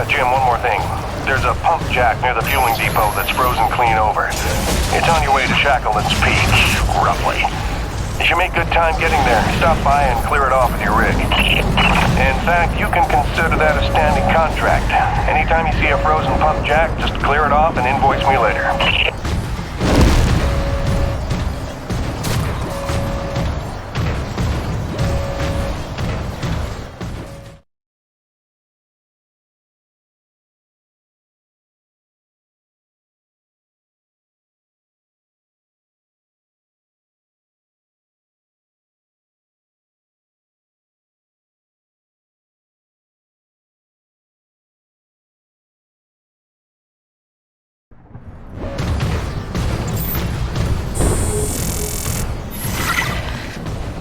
Jim, one more thing. There's a pump jack near the fueling depot that's frozen clean over. It's on your way to Shackleton's Peak, roughly. You should make good time getting there. Stop by and clear it off with your rig. In fact, you can consider that a standing contract. Anytime you see a frozen pump jack, just clear it off and invoice me later.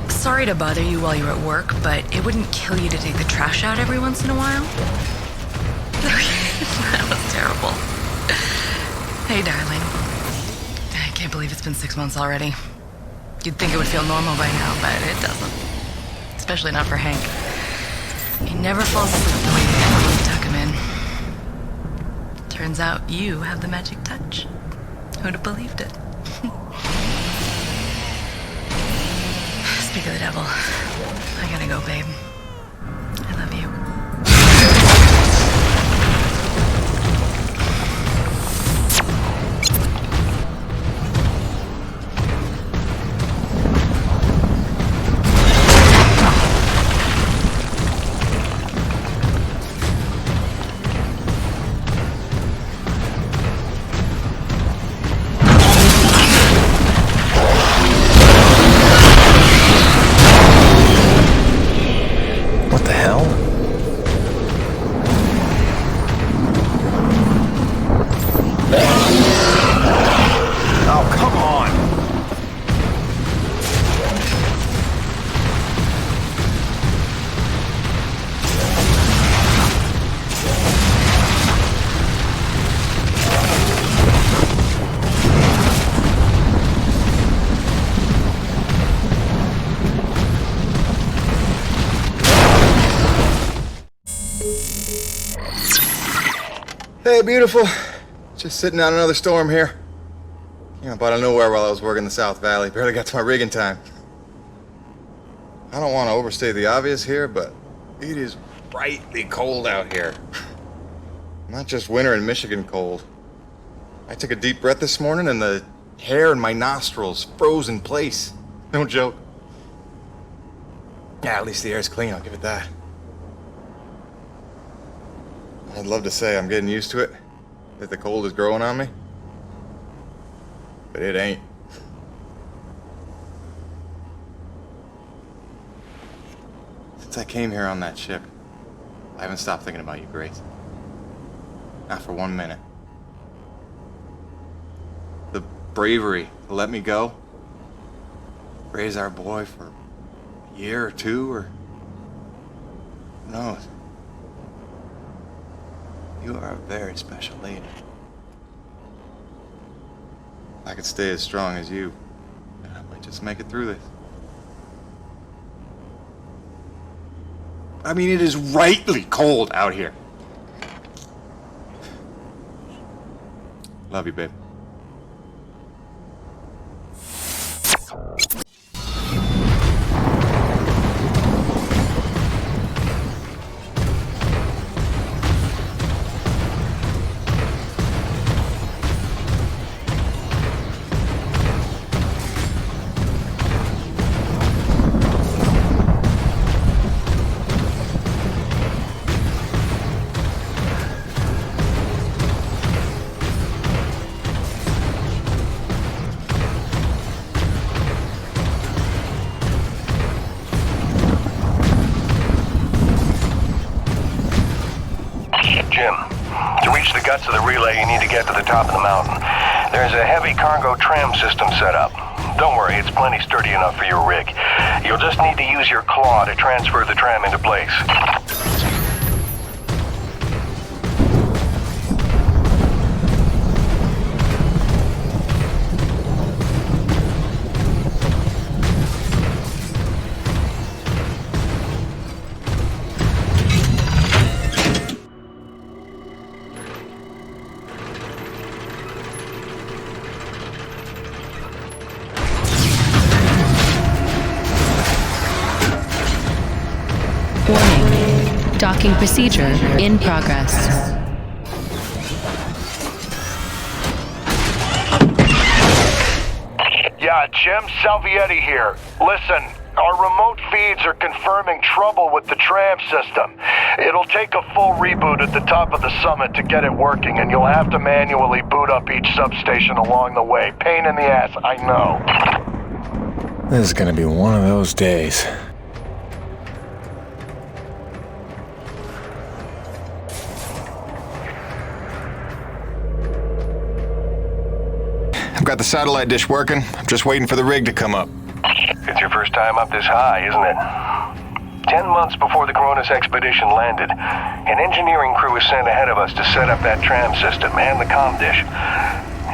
Sorry to bother you while you're at work, but it wouldn't kill you to take the trash out every once in a while? That was terrible. Hey, darling. I can't believe it's been 6 months already. You'd think it would feel normal by now, but it doesn't. Especially not for Hank. He never falls asleep the way you did when you tuck him in. Turns out you have the magic touch. Who'd have believed it? Speak of the devil. I gotta go, babe. I love you. Hey, beautiful. Just sitting out another storm here. Came up out of nowhere while I was working the South Valley. Barely got to my rig in time. I don't want to overstate the obvious here, but it is frightfully cold out here. Not just winter in Michigan cold. I took a deep breath this morning and the hair in my nostrils froze in place. No joke. Yeah, at least the air's clean, I'll give it that. I'd love to say I'm getting used to it, that the cold is growing on me, but it ain't. Since I came here on that ship, I haven't stopped thinking about you, Grace. Not for 1 minute. The bravery to let me go, raise our boy for a year or two, or who knows. You are a very special lady. If I could stay as strong as you, I might just make it through this. I mean, it is rightly cold out here. Love you, babe. To the relay, you need to get to the top of the mountain. There's a heavy cargo tram system set up. Don't worry, it's plenty sturdy enough for your rig. You'll just need to use your claw to transfer the tram into place. Docking procedure in progress. Yeah, Jim Salvietti here. Listen, our remote feeds are confirming trouble with the tram system. It'll take a full reboot at the top of the summit to get it working, and you'll have to manually boot up each substation along the way. Pain in the ass, I know. This is gonna be one of those days. I've got the satellite dish working. I'm just waiting for the rig to come up. It's your first time up this high, isn't it? 10 months before the Coronis expedition landed, an engineering crew was sent ahead of us to set up that tram system and the comm dish.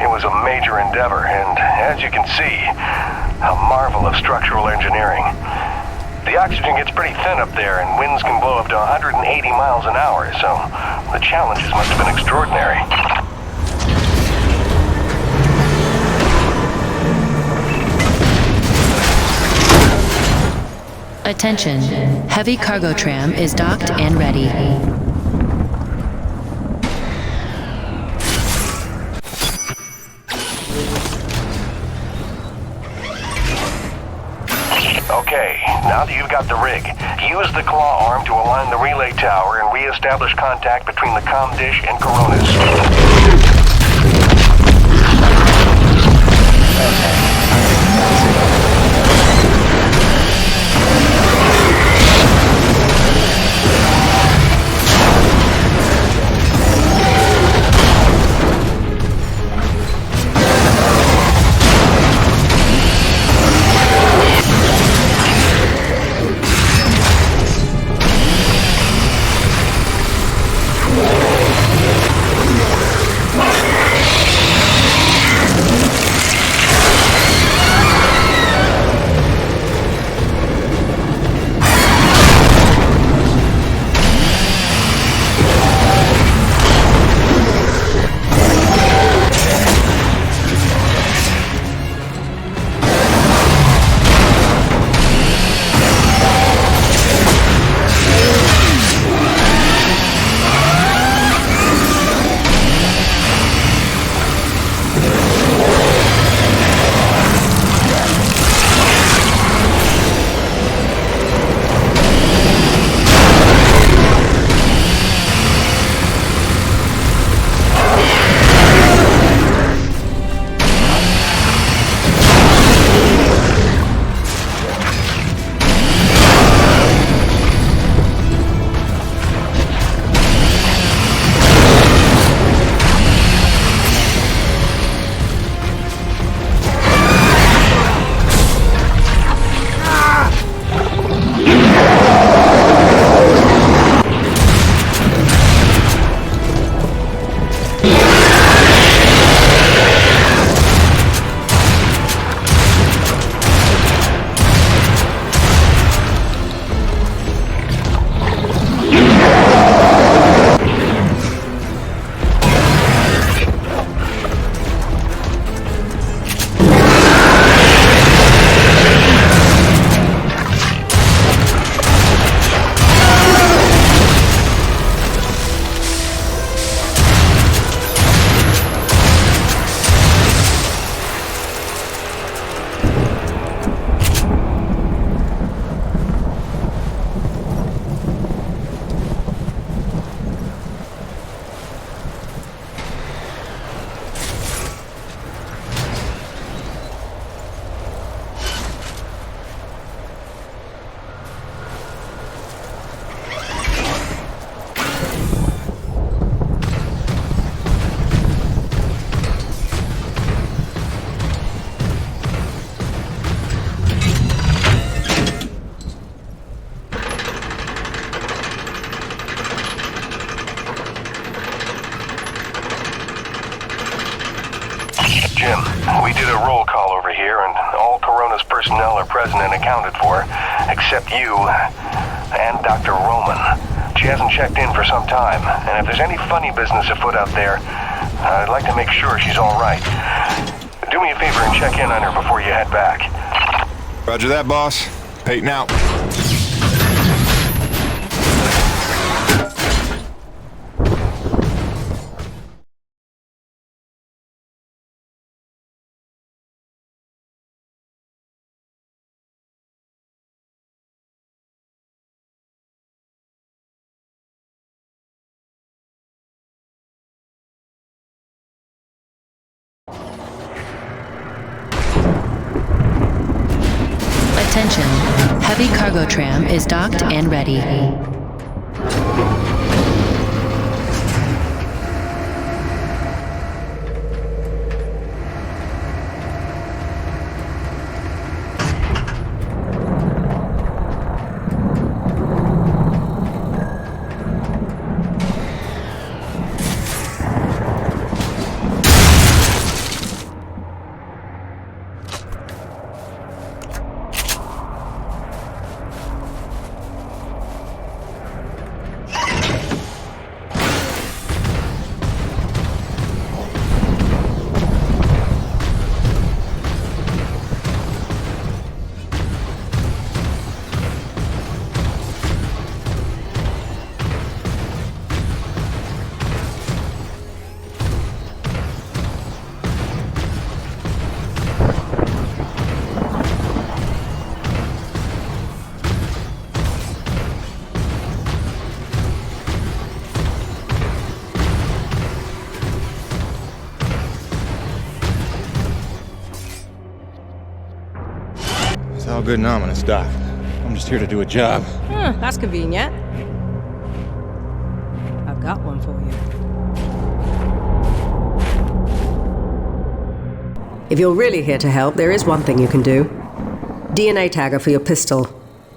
It was a major endeavor, and as you can see, a marvel of structural engineering. The oxygen gets pretty thin up there, and winds can blow up to 180 miles an hour, so the challenges must have been extraordinary. Attention, heavy cargo tram is docked and ready. Okay, now that you've got the rig, use the claw arm to align the relay tower and re-establish contact between the comm dish and Coronis. Jim, we did a roll call over here, and all Corona's personnel are present and accounted for, except you and Dr. Roman. She hasn't checked in for some time, and if there's any funny business afoot out there, I'd like to make sure she's all right. Do me a favor and check in on her before you head back. Roger that, boss. Peyton out. Attention, heavy cargo tram is docked and ready. It's all good and ominous, Doc. I'm just here to do a job. That's convenient. I've got one for you. If you're really here to help, there is one thing you can do. DNA tagger for your pistol.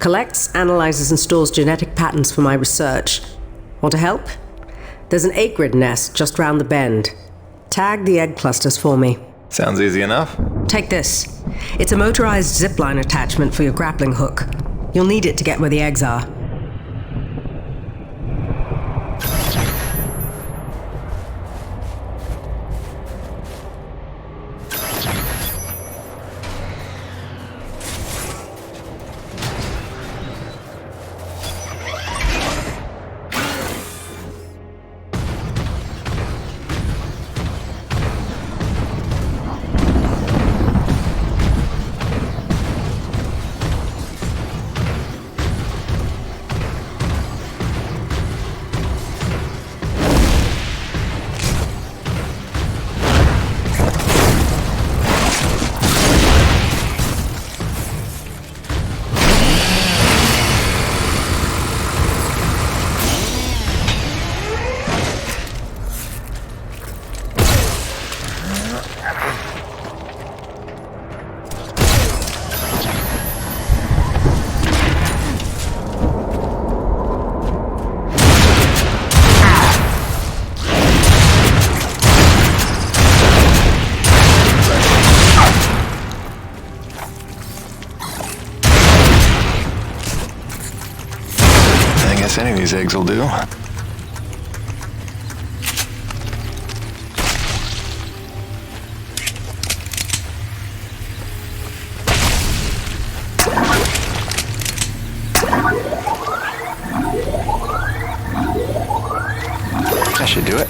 Collects, analyzes, and stores genetic patterns for my research. Want to help? There's an egg-grid nest just round the bend. Tag the egg clusters for me. Sounds easy enough. Take this. It's a motorized zipline attachment for your grappling hook. You'll need it to get where the eggs are. Any of these eggs will do. That should do it.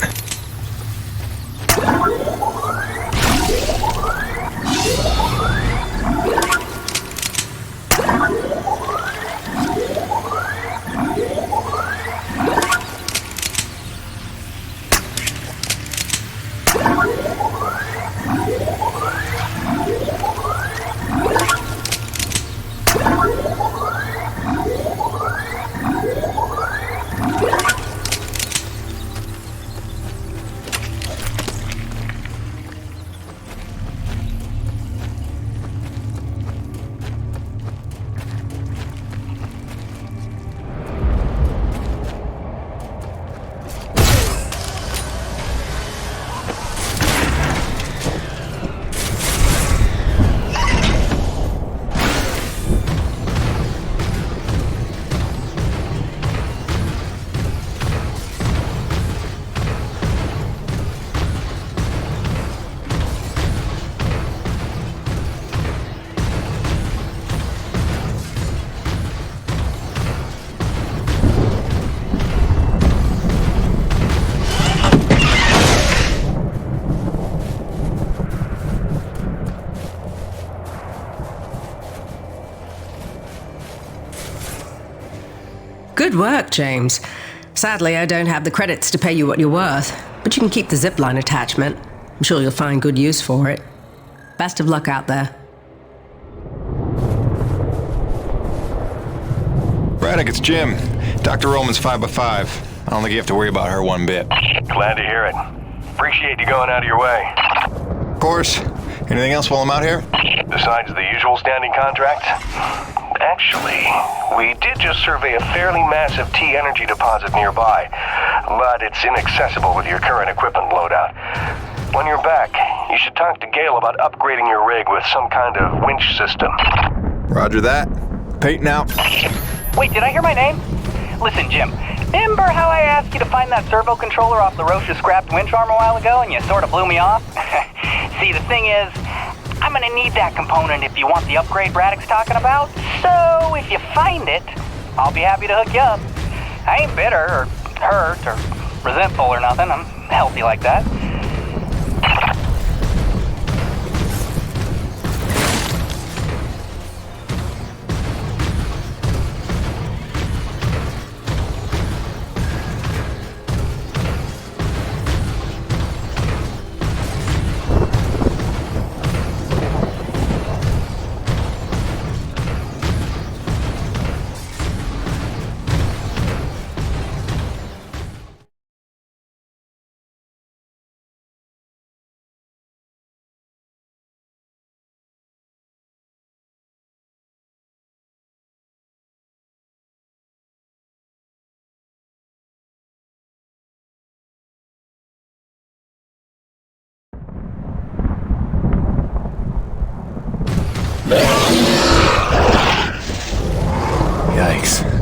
Good work, James. Sadly, I don't have the credits to pay you what you're worth, but you can keep the zipline attachment. I'm sure you'll find good use for it. Best of luck out there. Braddock, it's Jim. Dr. Roman's 5x5. I don't think you have to worry about her one bit. Glad to hear it. Appreciate you going out of your way. Of course. Anything else while I'm out here? Besides the usual standing contracts? Actually, we did just survey a fairly massive T-energy deposit nearby, but it's inaccessible with your current equipment loadout. When you're back, you should talk to Gale about upgrading your rig with some kind of winch system. Roger that. Peyton out. Wait, did I hear my name? Listen, Jim, remember how I asked you to find that servo controller off the Roche's scrapped winch arm a while ago and you sort of blew me off? See, the thing is, I'm gonna need that component if you want the upgrade Braddock's talking about. So, if you find it, I'll be happy to hook you up. I ain't bitter or hurt or resentful or nothing. I'm healthy like that. Yikes.